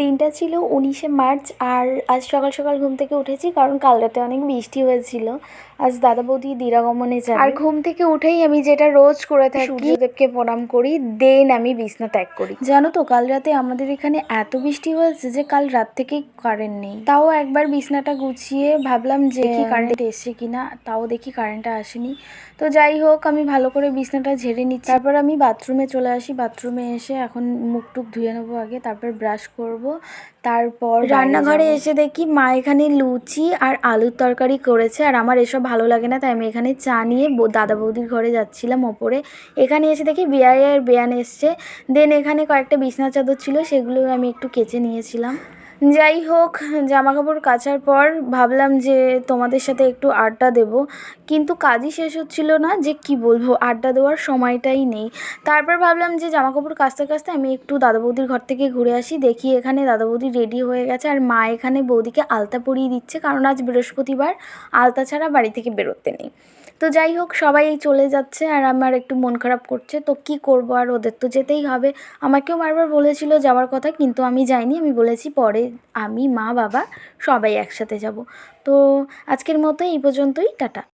দিনটা ছিল 19শে মার্চ। আর আজ সকাল সকাল ঘুম থেকে উঠেছি, কারণ কাল রাতে অনেক বৃষ্টি হয়েছিল। আজ দাদা বৌদি দিরাগমনে যাবে। আর ঘুম থেকে উঠেই আমি যেটা রোজ করে থাকি, সূর্যদেবকে প্রণাম করি, দেন আমি বিছনা ত্যাগ করি। জানো তো, কাল রাতে আমাদের এখানে এত বৃষ্টি হয়েছে যে কাল রাত থেকেই কারেন্ট নেই। তাও একবার বিছনাটা গুছিয়ে ভাবলাম যে দেখি কারেন্ট এসছে কিনা, তাও দেখি কারেন্টটা আসেনি। তো যাই হোক, আমি ভালো করে বিছনাটা ঝেড়ে নিচ্ছি। তারপর আমি বাথরুমে চলে আসি। বাথরুমে এসে এখন মুখ টুক ধুয়ে নেবো আগে, তারপর ব্রাশ করব। তারপর রান্নাঘরে এসে দেখি মা এখানে লুচি আর আলুর তরকারি করেছে। আর আমার এসব ভালো লাগে না, তাই আমি এখানে চা নিয়ে দাদা বৌদির ঘরে যাচ্ছিলাম ওপরে। এখানে এসে দেখি বিয়ার বেয়ান এসছে। দেন এখানে কয়েকটা বিছনা চাদর ছিল, সেগুলো আমি একটু কেচে নিয়েছিলাম। যাই হোক, জামা কাপড় কাচার পর ভাবলাম যে তোমাদের সাথে একটু আড্ডা দেব, কিন্তু কাজই শেষ হচ্ছিল না, যে কি বলবো, আড্ডা দেওয়ার সময়টাই নেই। তারপর ভাবলাম যে জামা কাপড় কাচতে কাচতে আমি একটু দাদা বৌদির ঘর থেকে ঘুরে আসি। দেখি এখানে দাদা বৌদি রেডি হয়ে গেছে, আর মা এখানে বৌদিকে আলতা পরিয়ে দিচ্ছে, কারণ আজ বৃহস্পতিবার, আলতা ছাড়া বাড়ি থেকে বেরোতে নেই। তো যাই হোক, সবাই চলে যাচ্ছে আর আমার একটু মন খারাপ করছে। তো কি করব, আর ওদের তো যেতেই হবে। আমাকেও বারবার বলেছিল যাওয়ার কথা, কিন্তু আমি যাইনি। আমি বলেছি পরে আমি, মা, বাবা সবাই একসাথে যাব। তো আজকের মতো এই পর্যন্তই, টাটা।